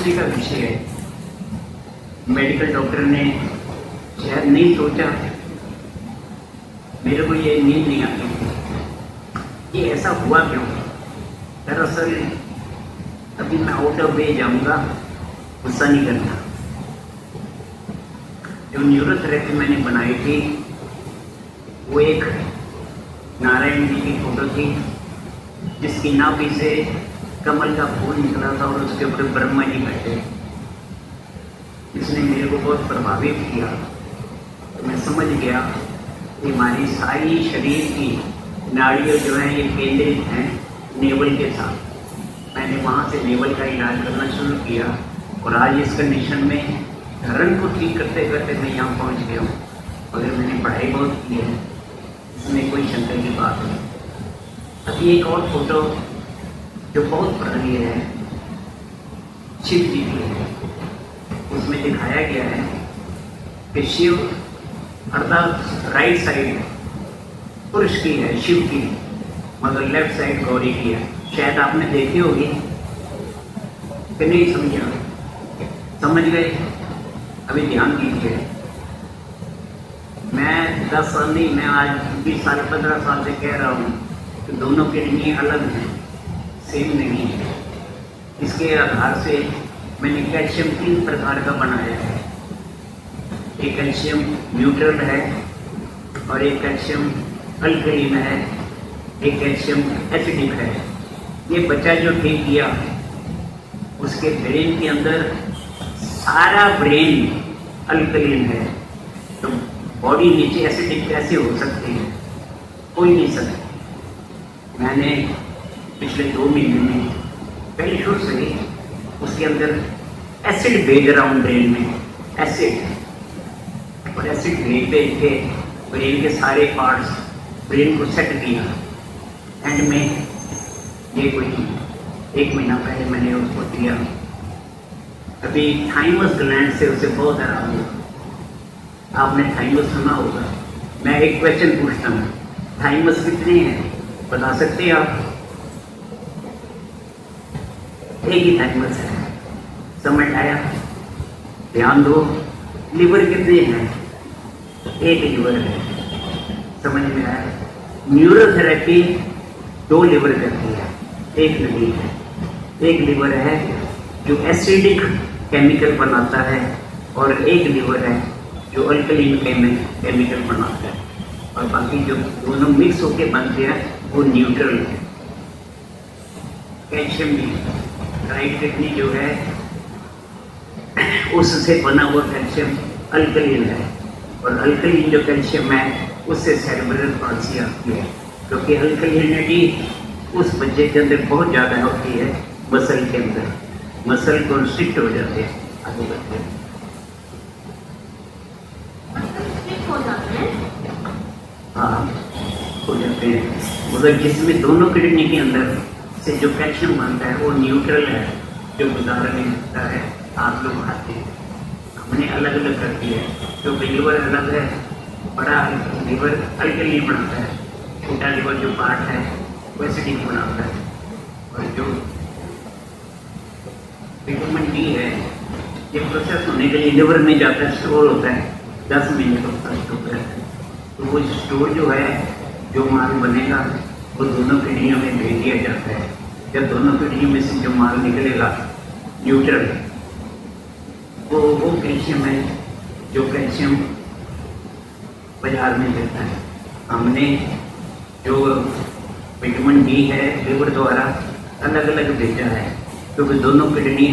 आश्चर्य का विषय है। मेडिकल डॉक्टर ने शायद नहीं सोचा, मेरे को ये नींद नहीं आती, ये ऐसा हुआ क्यों। दरअसल अभी मैं आउट ऑफ वे जाऊंगा, गुस्सा नहीं करना। जो न्यूरोथेरेपी मैंने बनाई थी वो एक नारायण जी की फोटो थी, जिसकी नाभि से कमल का फूल निकला था और उसके ऊपर ब्रह्मा जी बैठे। इसने मेरे को बहुत प्रभावित किया। तो मैं समझ गया कि हमारी सारी शरीर की नाड़ियाँ जो हैं ये केंद्रित हैं नेवल के साथ। मैंने वहाँ से नेवल का इलाज करना शुरू किया और आज इस कंडीशन में धरण को ठीक करते करते मैं यहाँ पहुँच गया हूँ। मगर मैंने पढ़ाई बहुत की है, इसमें कोई शंका की बात नहीं। अभी एक और फोटो जो बहुत पुरानी है, शिव जी की है। उसमें दिखाया गया है कि शिव अर्थात राइट साइड पुरुष की है, शिव की, मगर लेफ्ट साइड गौरी की है। शायद आपने देखी होगी कि नहीं समझा। समझ गए? अभी ध्यान दीजिए। मैं 10 साल नहीं, मैं आज 20 साल 15 साल से कह रहा हूँ कि दोनों किडनी अलग हैं, सेम नहीं है। इसके आधार से मैंने कैल्शियम 3 प्रकार का बनाया है। एक कैल्शियम न्यूट्रल है और एक कैल्शियम अल्कलीन है, एक कैल्शियम एसिडिक है। ये बच्चा जो ठीक किया उसके ब्रेन के अंदर सारा ब्रेन अल्कलीन है, तो बॉडी नीचे एसिडिक कैसे हो सकती है? कोई नहीं सकता। मैंने पिछले 2 महीने में पहले शुरू से ही उसके अंदर एसिड भेज रहा हूँ ब्रेन में, एसिड, और एसिड भेज के ब्रेन के सारे पार्ट्स ब्रेन को सेट किया। एंड में ये कोई 1 महीना पहले मैंने उसको दिया। अभी थाइमस ग्लैंड से उसे बहुत आराम हुआ। आपने थाइमस सुना होगा। मैं एक क्वेश्चन पूछता हूँ, थाइमस कितने हैं बता सकते हैं आप? एक ही थाइमस है। समझ आया? ध्यान दो। लिवर कितने हैं? एक लिवर है। समझ में आया? न्यूरोथेरेपी 2 लिवर करती है, एक नहीं है। एक लिवर है जो एसिडिक केमिकल बनाता है और एक लिवर है जो अल्कलीन केमिकल बनाता है, और बाकी जो दोनों मिक्स होकर बनते हैं वो न्यूट्रल है। कैल्शियम भी राइट किडनी जो है उससे बना हुआ कैल्शियम अल्कलीन है, और अल्कलीन जो कैल्शियम है उससे सेरेब्रल पाल्सी आती है, क्योंकि अल्कलिनिटी उस बच्चे के अंदर बहुत ज़्यादा होती है। मसल के अंदर मसल कॉन्स्ट्रिक्ट हो जाते हैं, आगे बढ़ते हैं। हाँ, हो जाते हैं। मगर जिसमें दोनों किडनी के अंदर से जो कैल्शियम बनता है वो न्यूट्रल है, जो गुजारा नहीं सकता है। आप लोग खाते हैं, हमने अलग अलग कर दिया है। जो लीवर अलग है, बड़ा लीवर अल्कलीन बनाता है, छोटा लीवर जो पार्ट है वो एसिडिक बनाता है, और जो विटामिन डी है ये प्रोसेस होने के लिए लिवर में जाता है, स्टोर होता है 10 महीने तक स्टोर रहता है। तो वो स्टोर जो है, जो माल बनेगा वो दोनों किडनियों में भेज दिया जाता है। जब दोनों किडनियों में से जो माल निकलेगा न्यूट्रल, वो कैल्शियम है जो कैल्शियम बाजार में देता है। हमने जो विटामिन डी है लिवर द्वारा अलग अलग भेजा है, क्योंकि दोनों किडनी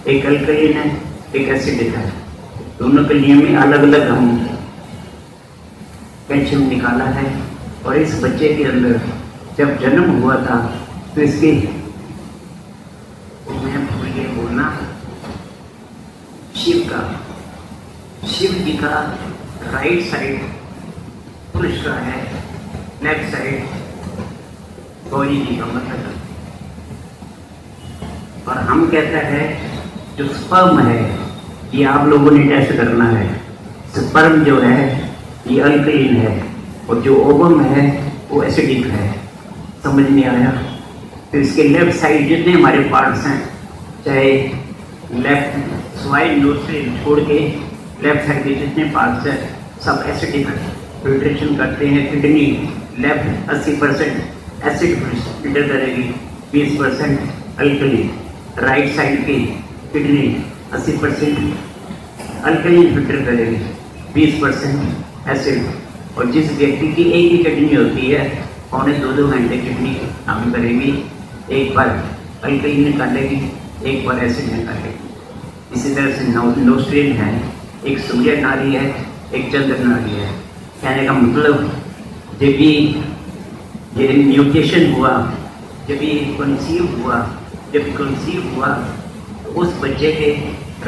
एक अल्कलीन है एक एसिडिक है। दोनों किडनी में अलग अलग हम कैल्शियम निकाला है। और इस बच्चे के अंदर जब जन्म हुआ था तो इसके, मैं भूल गया बोलना, शिव जी का राइट साइड पुरुष का है, लेफ्ट साइड गौरी जी का मतलब। और हम कहते हैं जो स्पर्म है ये आप लोगों ने टेस्ट करना है। स्पर्म जो है ये अल्कलीन है और जो ओवम है वो एसिडिक है। समझ नहीं आया? तो इसके लेफ्ट साइड जितने हमारे पार्ट्स हैं, चाहे लेफ्ट स्वाइल नोड से छोड़ के लेफ्ट साइड के जितने पार्ट्स है सब एसिडिक फिल्ट्रेशन करते हैं। किडनी लेफ्ट 80% एसिड फिल्टर करेगी, 20% अल्कली। राइट साइड की किडनी 80% अल्कली फिल्टर करेगी, 20% एसिड। और जिस व्यक्ति की एक ही किडनी होती है, 2.25 घंटे किडनी काम करेगी, एक बार अल्कली निकालेगी, एक बार एसिड निकालेगी। इसी तरह से नोस्ट्रिल है, एक सूर्य नाड़ी है, एक चंद्र नाड़ी है। कहने का मतलब जब भी ये म्यूटेशन हुआ, जब भी कंसीव हुआ तो उस बच्चे के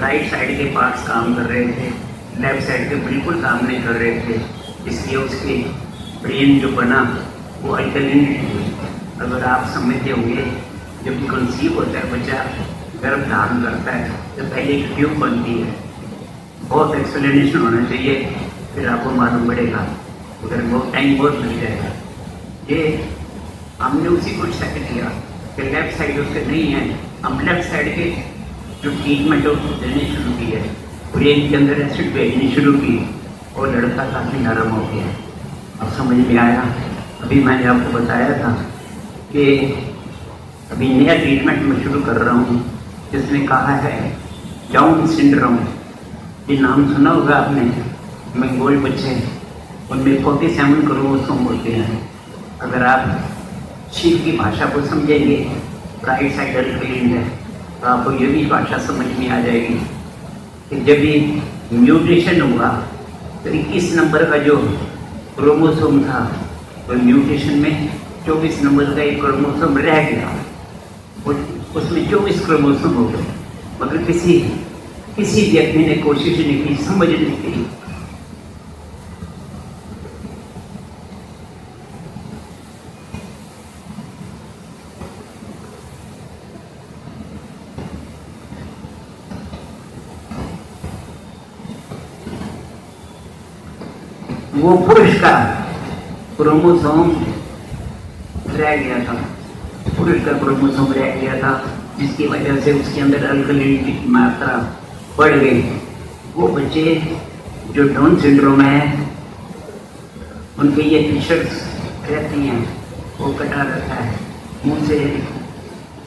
राइट साइड के पार्ट्स काम कर रहे थे, लेफ्ट साइड के बिल्कुल काम नहीं कर रहे थे। इसलिए उसके ब्रेन जो बना वो अल्कलिनिटी हुई। अगर आप समझते होंगे जब कंसीव होता है बच्चा, गर्भ धारण करता है तो पहले एक ट्यूब बनती है। बहुत एक्सप्लेनेशन होना चाहिए, फिर आपको मालूम पड़ेगा, अगर बहुत टाइम बहुत लग जाएगा। ये हमने उसी को चेक किया कि लेफ्ट साइड उसके नहीं है, हम लेफ्ट साइड के जो ट्रीटमेंट है उसको देने शुरू किए, ब्रेन के अंदर एसिड भेजनी शुरू की और लड़का काफ़ी नरम हो गया। अब समझ में आया। अभी मैंने आपको बताया था कि अभी नया ट्रीटमेंट मैं शुरू कर रहा हूँ जिसमें कहा है डाउन सिंड्रोम। ये नाम सुना होगा आपने, मंगोल बच्चे, उनमें 47 क्रोमोसोम होते हैं। अगर आप शिव की भाषा को समझेंगे, राइट साइड अल्कलीन है, तो आपको ये भी भाषा समझ में आ जाएगी कि जब भी म्यूटेशन हुआ तो 21 नंबर का जो क्रोमोसोम था, तो म्यूटेशन में 24 नंबर का एक क्रोमोसोम रह गया, उसमें 24 क्रोमोसोम हो गए। मगर किसी व्यक्ति ने कोशिश नहीं की, समझ नहीं की। वो पुरुष का क्रोमोसोम रह गया था, जिसकी वजह से उसके अंदर अल्कलीन की मात्रा बढ़ गई। वो बच्चे जो डाउन सिंड्रोम है उनके ये फीचर्स रहती हैं, वो कटा रहता है, मुंह से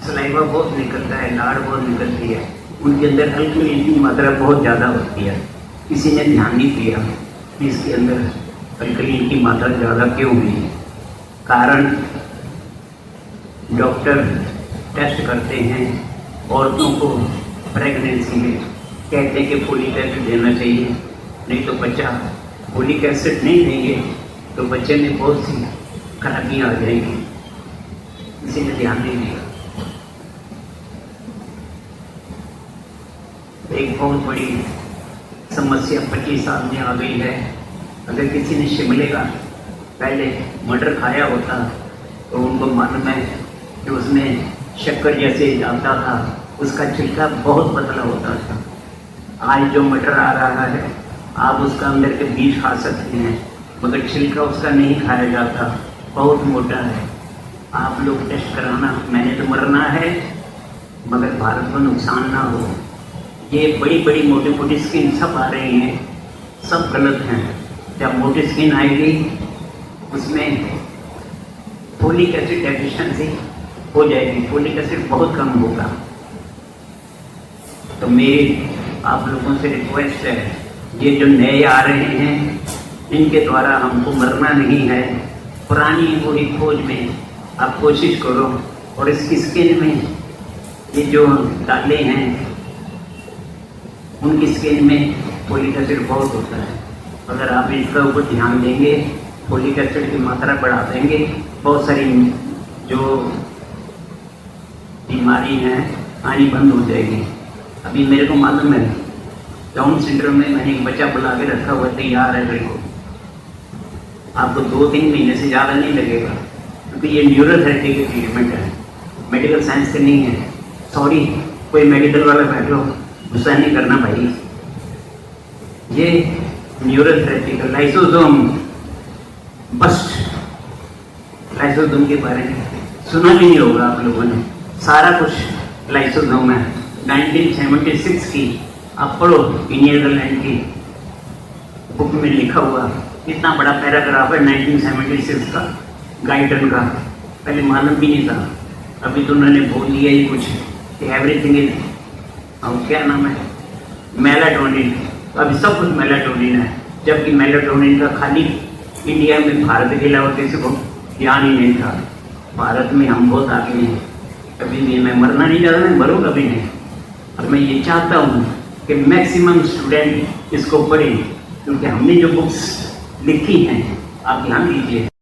सलाइवा बहुत निकलता है, लाड़ बहुत निकलती है, उनके अंदर अल्कलीन की मात्रा बहुत ज़्यादा होती है। किसी ने ध्यान नहीं दिया कि इसके अंदर अल्कलीन की मात्रा ज़्यादा क्यों हुई। कारण डॉक्टर टेस्ट करते हैं औरतों को प्रेगनेंसी में, कहते हैं कि फोलिक एसिड देना चाहिए, नहीं तो बच्चा फोलिक एसिड नहीं देंगे तो बच्चे में बहुत सी खराबियाँ आ जाएंगी। किसी ने ध्यान नहीं दिया। एक बहुत बड़ी समस्या 25 साल में आ गई है। अगर किसी ने शिमले का पहले मटर खाया होता तो उनको मालूम है कि उसमें शक्कर जैसे जाता था, उसका छिलका बहुत पतला होता था। आज जो मटर आ रहा है आप उसका अंदर के बीज खा सकते हैं, मगर छिलका उसका नहीं खाया जाता, बहुत मोटा है। आप लोग टेस्ट कराना, मैंने तो मरना है मगर भारत को नुकसान ना हो। ये बड़ी बड़ी मोटी मोटी स्किन सब आ रही हैं, सब गलत हैं। जब मोटी स्किन आएगी उसमें फोलिक एसिड डेफिशिएंसी हो जाएगी, फोलिक एसिड बहुत कम होगा। तो मेरी आप लोगों से रिक्वेस्ट है, ये जो नए आ रहे हैं इनके द्वारा हमको मरना नहीं है। पुरानी वही खोज में आप कोशिश करो। और इसकी स्किन में ये जो दाले हैं उनकी स्किन में फोलिक एसिड बहुत होता है। अगर आप इसका ऊपर ध्यान देंगे, फोलिक एसिड की मात्रा बढ़ा देंगे, बहुत सारी जो बीमारी हैं आनी बंद हो जाएगी। अभी मेरे को मालूम है डाउन सिंड्रोम में मैंने एक बच्चा बुला के रखा हुआ तैयार है मेरे को। आपको 2-3 महीने से ज़्यादा नहीं लगेगा, क्योंकि ये न्यूरोथेरेपी की ट्रीटमेंट है, मेडिकल साइंस से नहीं है। सॉरी, कोई मेडिकल वाला बैठो, गुस्सा नहीं करना भाई। ये न्यूरोथेरेपी का लाइसोसोम बस्ट, लाइसोसोम के बारे में सुना भी नहीं होगा आप लोगों ने। सारा कुछ लाइसोसोम है, 1976 की आप पढ़ो, नीदरलैंड की बुक में लिखा हुआ इतना बड़ा पैराग्राफ है 1976 का गाइडन का, पहले मालूम भी नहीं था, अभी तो उन्होंने बोल दिया ही कुछ कि एवरीथिंग इज, और क्या नाम है, मेलाटोनिन। अभी सब कुछ मेलाटोनिन है, जबकि मेलाटोनिन का खाली इंडिया में, भारत के अलावा किसी को ज्ञान ही नहीं था। भारत में हम बहुत आगे हैं, कभी भी मैं मरना नहीं चाहता, मैं मरूँ कभी नहीं। और मैं ये चाहता हूँ कि मैक्सिमम स्टूडेंट इसको पढ़ें, क्योंकि हमने जो बुक्स लिखी हैं आप ध्यान दीजिए।